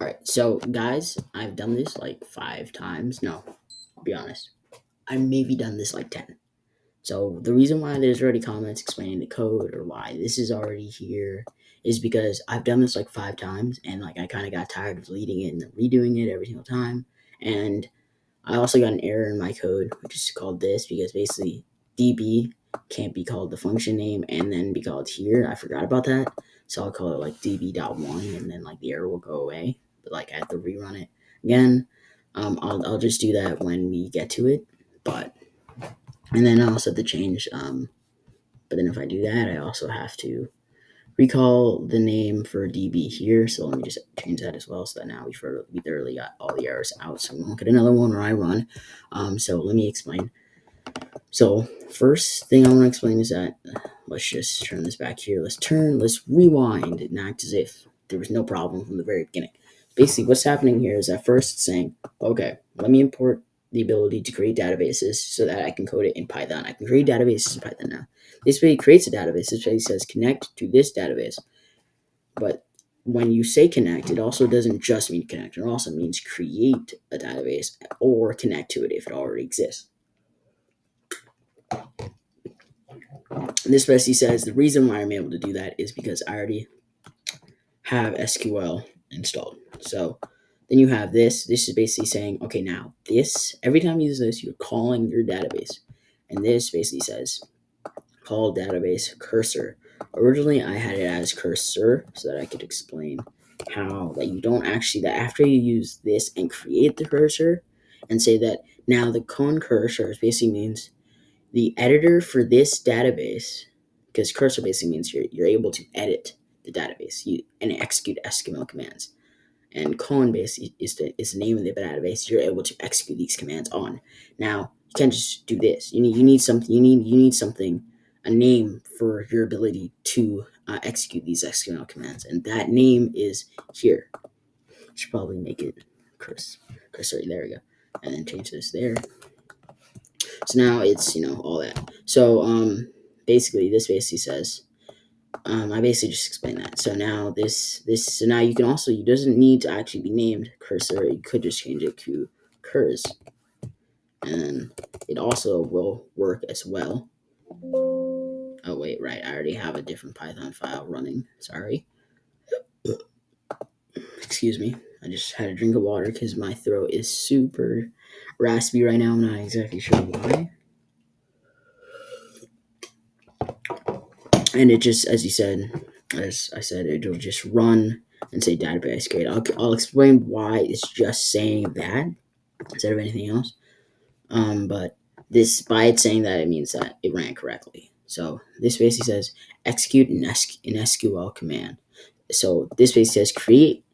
All right, so guys, I've done this like 5 times. No, I'll be honest. I've maybe done this like 10. So the reason why there's already comments explaining the code or why this is already here is because I've done this like 5 times and like I kind of got tired of leading it and then redoing it every single time. And I also got an error in my code, which is called this because basically DB can't be called the function name and then be called here. I forgot about that. So I'll call it like db.1 and then like the error will go away. But like I have to rerun it again. I'll just do that when we get to it. But and then I also have to change. But then if I do that, I also have to recall the name for DB here. So let me just change that as well, so that now we thoroughly got all the errors out. So we won't get another one where I run. So let me explain. So first thing I want to explain is that let's just turn this back here. Let's rewind and act as if there was no problem from the very beginning. Basically, what's happening here is at first it's saying, okay, let me import the ability to create databases so that I can code it in Python. I can create databases in Python now. This way it creates a database. This way it says connect to this database. But when you say connect, it also doesn't just mean connect. It also means create a database or connect to it if it already exists. This basically says the reason why I'm able to do that is because I already have SQL installed. So then you have this. This is basically saying, okay, now this, every time you use this, you're calling your database. And this basically says call database cursor. Originally, I had it as cursor so that I could explain how that you don't actually, that after you use this and create the cursor and say that now the con cursor basically means the editor for this database, because cursor basically means you're able to edit the database and execute SQL commands. And colon base is the name of the database you're able to execute these commands on. Now you can't just do this. You need something, a name for your ability to execute these SQL commands, and that name is here. Should probably make it cursor. There we go, and then change this there. So now it's all that. So basically this basically says I basically just explained that. So now so now you can also, it doesn't need to actually be named cursor. You could just change it to curs, and it also will work as well. Oh wait, right, I already have a different Python file running. Sorry, excuse me. I just had a drink of water because my throat is super raspy right now. I'm not exactly sure why. And it just, as I said, it'll just run and say database create. I'll explain why it's just saying that instead of anything else. But this, by it saying that, it means that it ran correctly. So this basically says execute an SQL command. So this basically says create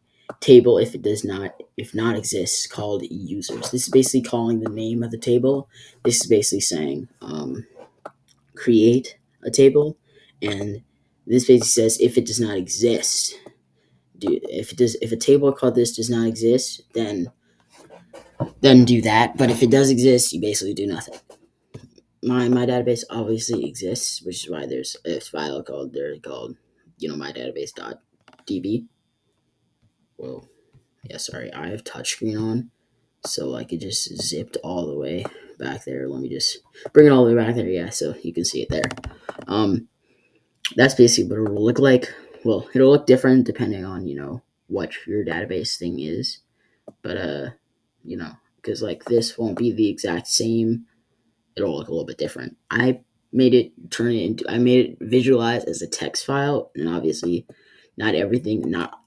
table if not exists called users. This is basically calling the name of the table. This is basically saying create a table, and this basically says if it does not exist. If a table called this does not exist, then do that. But if it does exist, you basically do nothing. My database obviously exists, which is why there's a file called my database.db. Whoa, yeah, sorry, I have touchscreen on, so like it just zipped all the way back there. Let me just bring it all the way back there, yeah, so you can see it there. That's basically what it will look like. Well, it'll look different depending on what your database thing is, but because like this won't be the exact same. It'll look a little bit different. I made it visualize as a text file, and obviously not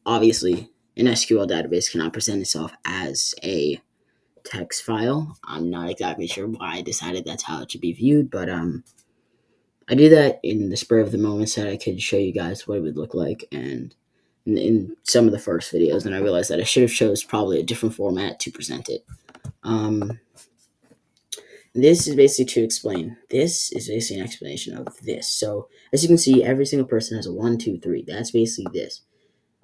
obviously an SQL database cannot present itself as a text file. I'm not exactly sure why I decided that's how it should be viewed, but I did that in the spur of the moment so that I could show you guys what it would look like, and in some of the first videos, and I realized that I should have chose probably a different format to present it. This is basically to explain. This is basically an explanation of this. So as you can see, every single person has a 1, 2, 3. That's basically this.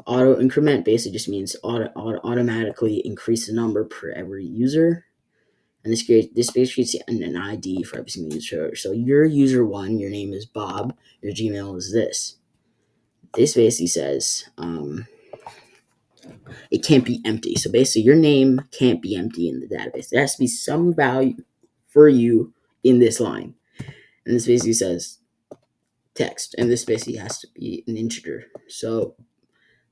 Auto increment basically just means automatically increase the number per every user. And this basically creates an ID for every single user. So your user 1, your name is Bob. Your Gmail is this. This basically says it can't be empty. So basically, your name can't be empty in the database. There has to be some value for you in this line. And this basically says text, and this basically has to be an integer. So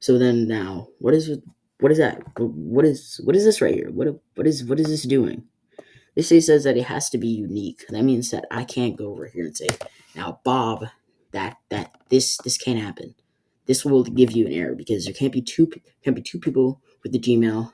then now, what is that? What is this right here? What is this doing? This says that it has to be unique. That means that I can't go over here and say, now Bob, that this can't happen. This will give you an error because there can't be two people with the Gmail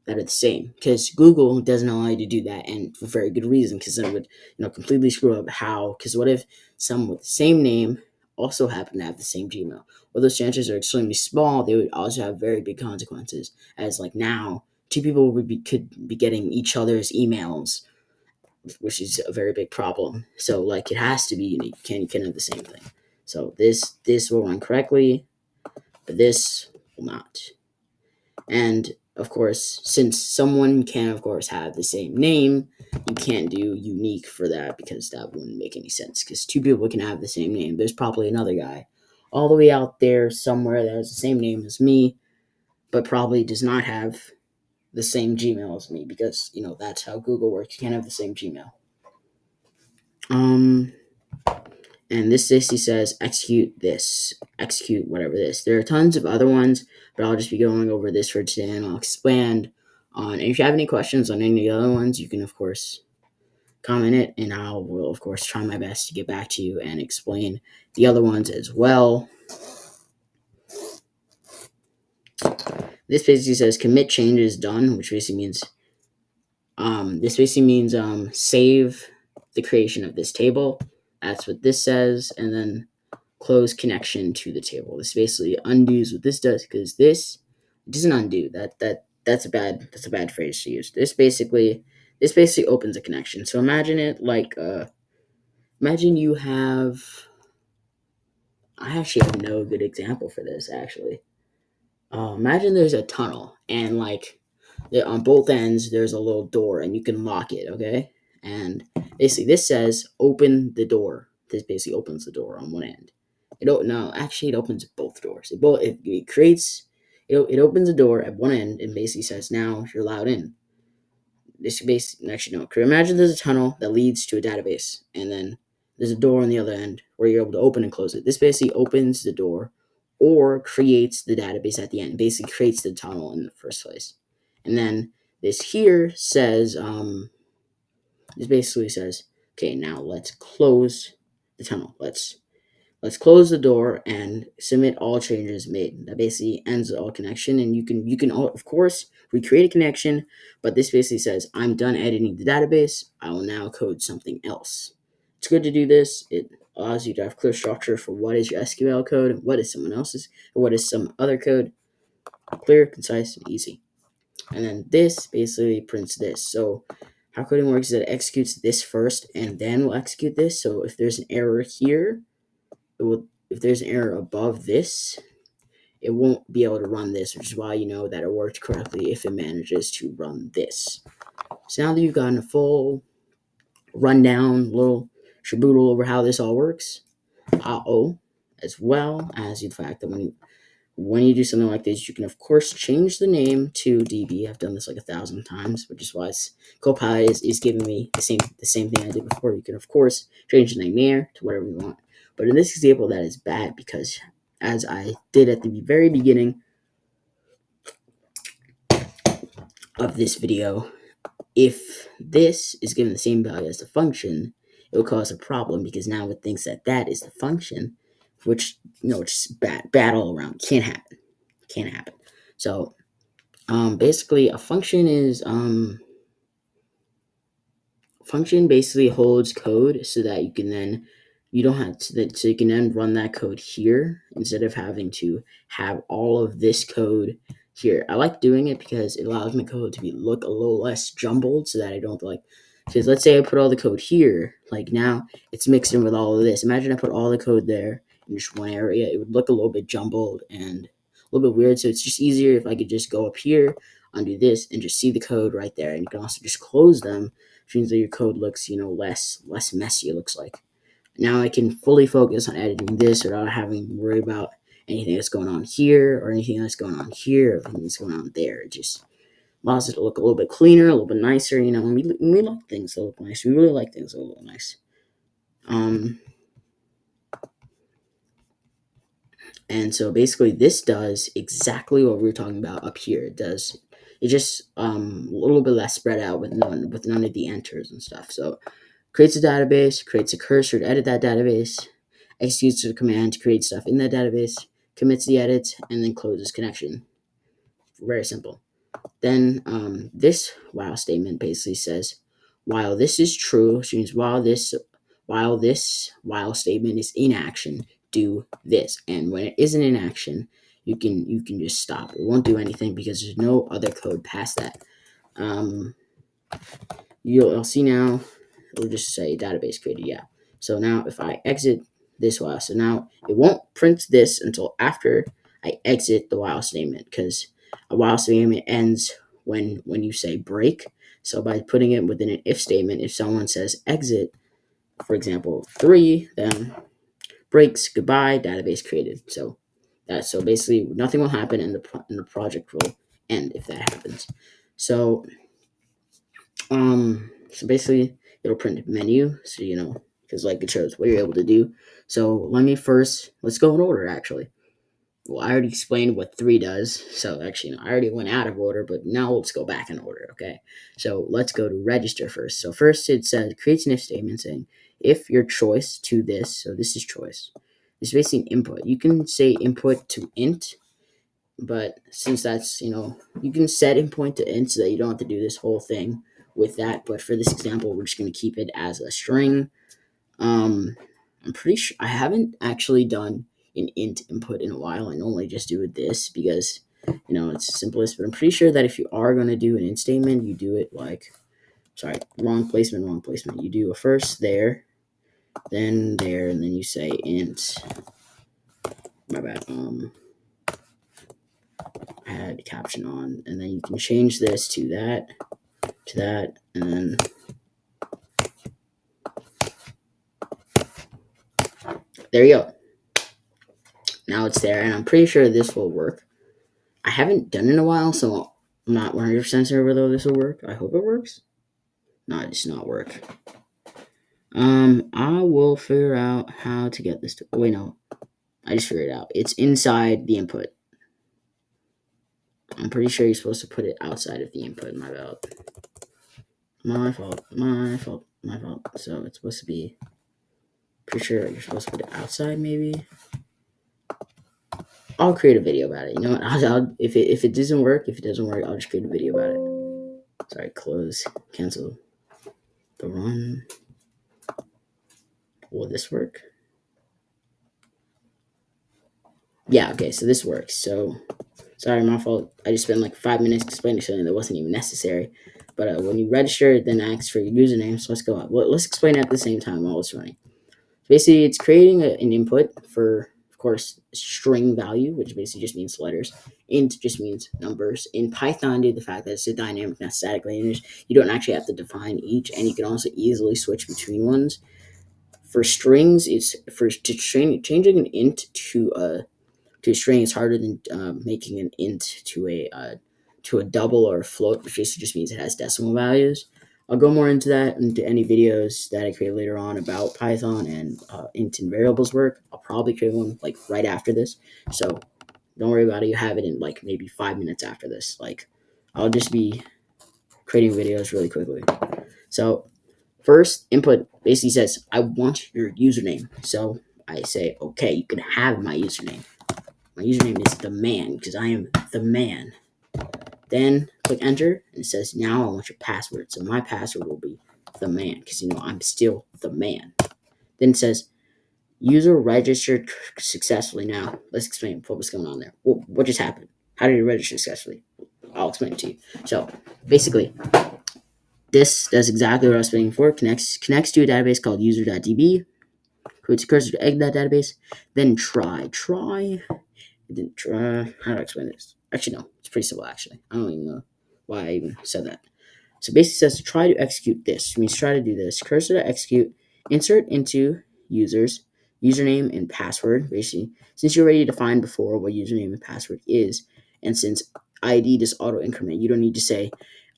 that are the same, because Google doesn't allow you to do that, and for very good reason, because it would completely screw up how. Because what if someone with the same name also happen to have the same Gmail? Well, those chances are extremely small. They would also have very big consequences, as like now two people could be getting each other's emails, which is a very big problem. So like it has to be unique. You can't have the same thing. So this will run correctly, but this will not. And of course, since someone can of course have the same name, you can't do unique for that, because that wouldn't make any sense, because two people can have the same name. There's probably another guy all the way out there somewhere that has the same name as me, but probably does not have the same Gmail as me, because that's how Google works. You can't have the same Gmail. And this basically says execute whatever this. There are tons of other ones, but I'll just be going over this for today, and I'll expand on. And if you have any questions on any of the other ones, you can of course comment it, and I will of course try my best to get back to you and explain the other ones as well. This basically says commit changes done, which basically means save the creation of this table. That's what this says, and then close connection to the table. This basically undoes what this does, because this doesn't undo. That's a bad phrase to use. This basically opens a connection. So imagine it like imagine you have. I actually have no good example for this actually. Imagine there's a tunnel, and like on both ends there's a little door, and you can lock it. Okay, and basically this says open the door. This basically opens the door on one end. It opens both doors. It creates it opens a door at one end and basically says now you're allowed in. This basically actually no. Imagine there's a tunnel that leads to a database, and then there's a door on the other end where you're able to open and close it. This basically opens the door or creates the database at the end. It basically creates the tunnel in the first place. And then this here says this basically says, okay, now let's close the tunnel. Let's close the door and submit all changes made. That basically ends all connection, and you can of course recreate a connection, but this basically says I'm done editing the database. I will now code something else. It's good to do this. It allows you to have clear structure for what is your SQL code and what is someone else's, or what is some other code. Clear, concise, and easy. And then this basically prints this. So how coding works is that it executes this first and then will execute this. So if there's an error here, if there's an error above this, it won't be able to run this, which is why you know that it worked correctly if it manages to run this. So now that you've gotten a full rundown, little shaboodle over how this all works, as well as the fact that when you do something like this, you can of course change the name to DB. I've done this like 1,000 times, which is why Copilot is giving me the same thing I did before. You can of course change the name here to whatever you want. But in this example, that is bad, because as I did at the very beginning of this video, if this is given the same value as the function, it will cause a problem, because now it thinks that is the function, which it's bad all around. Can't happen. So basically a function is function basically holds code so that you can then so you can then run that code here instead of having to have all of this code here. I like doing it because it allows my code to look a little less jumbled, so that I don't because let's say I put all the code here, like now it's mixed in with all of this. Imagine I put all the code there in just one area. It would look a little bit jumbled and a little bit weird. So it's just easier if I could just go up here, undo this, and just see the code right there. And you can also just close them, which means that your code looks, less messy, it looks like. Now I can fully focus on editing this without having to worry about anything that's going on here or anything that's going on here, or anything that's going on there. It just allows it to look a little bit cleaner, a little bit nicer. You know, we like things that look nice. We really like things that look nice. And so basically, this does exactly what we were talking about up here. It just a little bit less spread out with none of the enters and stuff. So creates a database, creates a cursor to edit that database, executes the command to create stuff in that database, commits the edits, and then closes connection. Very simple. Then this while statement basically says, while this is true, which means while this while statement is in action, do this. And when it isn't in action, you can just stop. It won't do anything because there's no other code past that. You'll see now. It'll just say database created. Yeah. So now if I exit this while, so now it won't print this until after I exit the while statement, because a while statement ends when you say break. So by putting it within an if statement, if someone says exit, for example, 3, then breaks, goodbye, database created. So basically nothing will happen, and the project will end if that happens. So basically it'll print menu, so you know, because like it shows what you're able to do. So let's go in order actually. Well, I already explained what 3 does, so actually, I already went out of order, but now let's go back in order, okay? So let's go to register first. So first it says, creates an if statement saying, if your choice to this, so this is choice, it's basically an input. You can say input to int, but since that's, you can set input to int so that you don't have to do this whole thing with that, but for this example, we're just going to keep it as a string. I'm pretty sure I haven't actually done an int input in a while. I normally just do it this because it's simplest. But I'm pretty sure that if you are going to do an int statement, you do it like, sorry, wrong placement. You do a first there, then there, and then you say int. My bad. I had caption on, and then you can change this to that, and then there you go. Now it's there, and I'm pretty sure this will work. I haven't done it in a while, so I'm not 100% sure whether this will work. I hope it works. No, it does not work. I will figure out how to get this to. Wait, no. I just figured it out. It's inside the input. I'm pretty sure you're supposed to put it outside of the input. My bad. My fault. So it's supposed to be. Pretty sure you're supposed to put it outside, maybe. I'll create a video about it. You know what? If it doesn't work, I'll just create a video about it. Sorry, close, cancel the run. Will this work? Yeah, okay, so this works. So, sorry, my fault. I just spent like 5 minutes explaining something that wasn't even necessary. But when you register, it then asks for your username. So let's go on. Well, let's explain it at the same time while it's running. Basically, it's creating an input for, of course, string value, which basically just means letters. Int just means numbers. In Python, due to the fact that it's a dynamic, not static language, you don't actually have to define each, and you can also easily switch between ones. For strings, changing an int to a string is harder than making an int to a double or a float, which basically just means it has decimal values. I'll go more into that into any videos that I create later on about Python and int and variables work. I'll probably create one like right after this, so don't worry about it. You have it in like maybe 5 minutes after this. Like I'll just be creating videos really quickly. So first input basically says I want your username. So I say okay, you can have my username. My username is the man because I am the man. Then click enter and it says now I want your password. So my password will be the man because I'm still the man. Then it says user registered successfully. Now let's explain what was going on there. What just happened? How did it register successfully? I'll explain it to you. So basically, this does exactly what I was explaining before. Connects to a database called user.db. Creates a cursor to exit that database. Then try. It didn't try. How do I explain this? Actually, no. It's pretty simple, actually. I don't even know why I even said that. So basically says try to execute this. It means try to do this. Cursor to execute. Insert into users. username and password. Basically, since you already defined before what username and password is, and since ID does auto increment, you don't need to say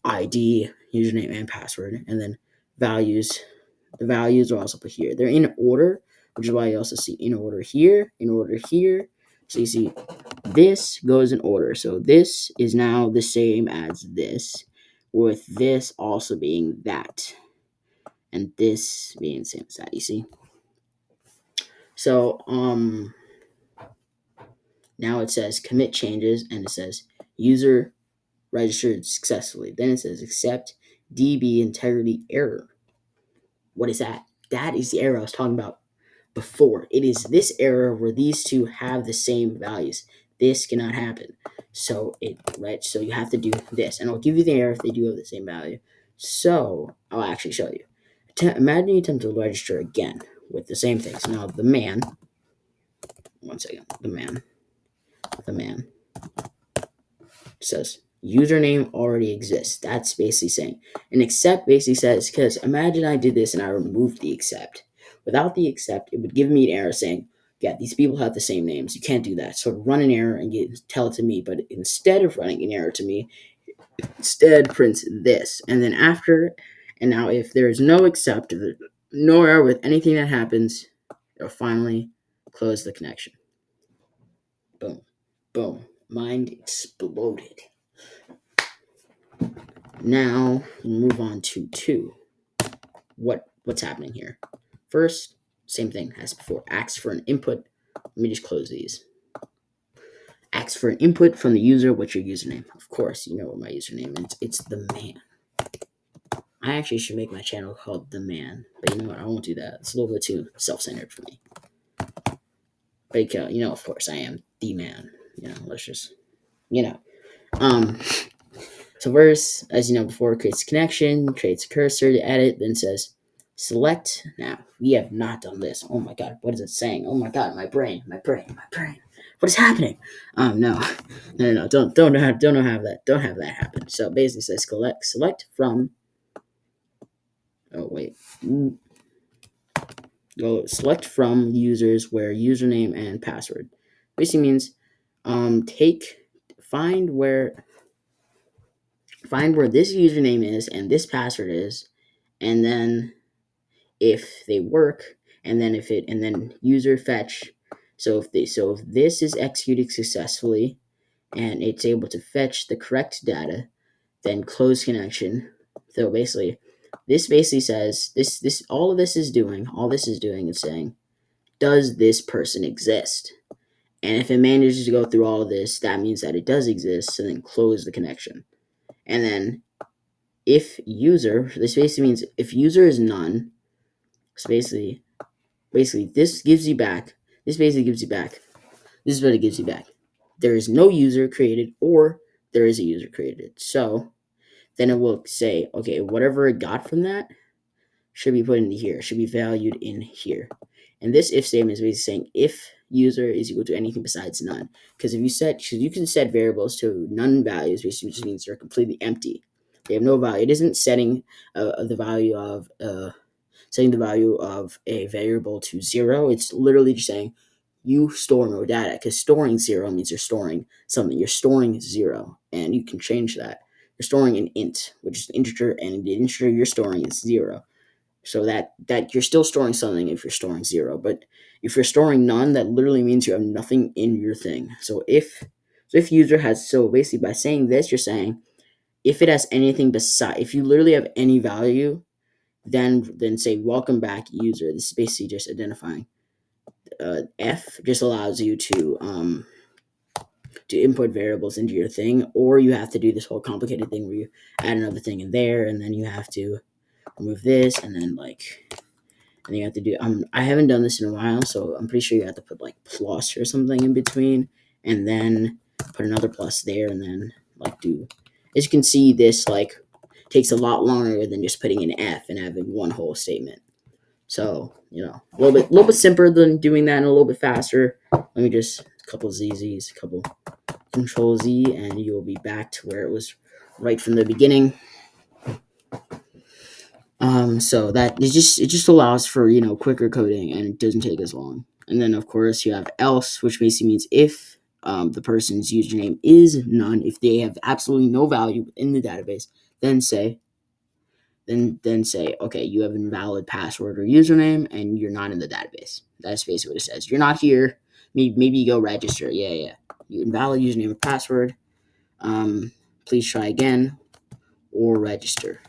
ID, username, and password, and then values. The values are also put here. They're in order, which is why you also see in order here, in order here. So you see this goes in order. So this is now the same as this, with this also being that, and this being the same as that. You see. So now it says commit changes, and it says user registered successfully. Then it says accept DB integrity error. What is that? That is the error I was talking about before. It is this error where these two have the same values. This cannot happen. So so you have to do this, and I'll give you the error if they do have the same value. So I'll actually show you. Imagine you attempt to register again with the same things. Now the man. One second. The man says username already exists. That's basically saying an accept basically says, because imagine I did this and I removed the accept. Without the accept, it would give me an error saying, yeah, these people have the same names. You can't do that. So run an error and tell it to me. But instead of running an error to me, instead prints this. And then after, and now if there is no accept, no error with anything that happens, it'll finally close the connection. Boom. Boom. Mind exploded. Now we'll move on to 2. What's happening here? First, same thing as before. Asks for an input. Let me just close these. Asks for an input from the user. What's your username? Of course, you know what my username is. It's the man. I actually should make my channel called The Man, but you know what? I won't do that. It's a little bit too self-centered for me. But of course, I am the man. Let's just, So first, as you know before, creates a connection, creates a cursor to edit, then says select. Now, we have not done this. Oh my god, what is it saying? Oh my god, my brain. What is happening? No. Don't have that happen. So basically says select from. Oh wait. Go select from users where username and password. Basically means find where this username is and this password is, and then if they work, and then user fetch. So if this is executed successfully and it's able to fetch the correct data, then close connection. So basically this says this all this is doing is saying, does this person exist? And if it manages to go through all of this, that means that it does exist, so then close the connection. And then if user, this basically means if user is none, so basically this gives you back, this is what it gives you back. There is no user created, or there is a user created. So then it will say, okay, whatever it got from that should be put into here, should be valued in here. And this if statement is basically saying if user is equal to anything besides none. Because you can set variables to none values, which just means they're completely empty. They have no value. It isn't setting the value of a variable to 0. It's literally just saying you store no data, because storing 0 means you're storing something. You're storing 0, and you can change that. You're storing an int, which is an integer, and the integer you're storing is 0. So that you're still storing something if you're storing 0. But if you're storing none, that literally means you have nothing in your thing. So if user has, so basically by saying this, you're saying if it has anything beside, if you literally have any value, then say welcome back user. This is basically just identifying. F just allows you to input variables into your thing, or you have to do this whole complicated thing where you add another thing in there, and then you have to remove this, and then and you have to do. I haven't done this in a while, so I'm pretty sure you have to put plus or something in between, and then put another plus there, and then do. As you can see, this takes a lot longer than just putting an F and having one whole statement. So a little bit simpler than doing that, and a little bit faster. Let me just a couple ZZs, a couple Control Z, and you'll be back to where it was right from the beginning. So that it just allows for quicker coding, and it doesn't take as long. And then, of course, you have else, which basically means if the person's username is none, if they have absolutely no value in the database, then say, okay, you have an invalid password or username, and you're not in the database. That's basically what it says. You're not here. Maybe you go register. Yeah. You invalid username or password. Please try again or register.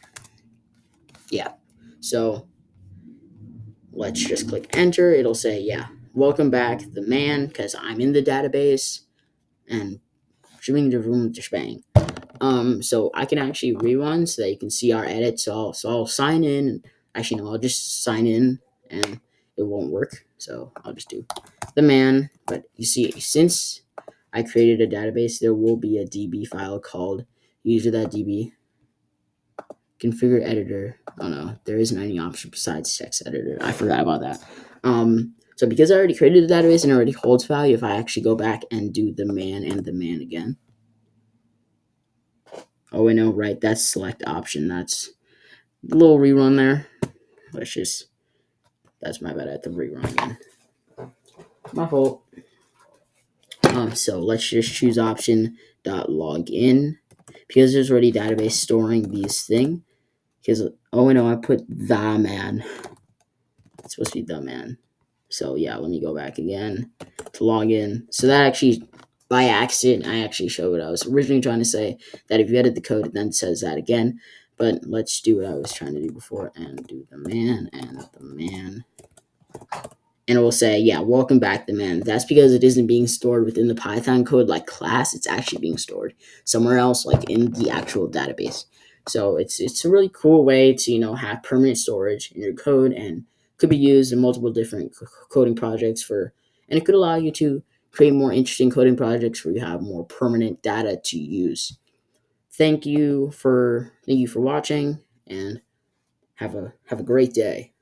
Yeah. So let's just click enter. It'll say, yeah, welcome back, the man, because I'm in the database, and shooting the room to bang. So I can actually rerun so that you can see our edits. So I'll sign in. And actually, no, I'll just sign in, and it won't work. So I'll just do the man. But you see, since I created a database, there will be a DB file called user.db configure editor. Oh no, there isn't any option besides text editor. I forgot about that. So because I already created the database and it already holds value, if I actually go back and do the man and the man again. Oh, I know, right? That's select option. That's a little rerun there. That's my bad. I have to rerun again. My fault. So let's just choose option dot login because there's already database storing these thing. Because oh no, I put the man. It's supposed to be the man. So yeah, let me go back again to log in. So that actually, by accident, I actually showed what I was originally trying to say. That if you edit the code, it then says that again. But let's do what I was trying to do before and do the man and the man. And it will say, yeah, welcome back, the man. That's because it isn't being stored within the Python code like class. It's actually being stored somewhere else, like in the actual database. So it's a really cool way to have permanent storage in your code, and could be used in multiple different coding projects and it could allow you to create more interesting coding projects where you have more permanent data to use. Thank you for watching, and have a great day.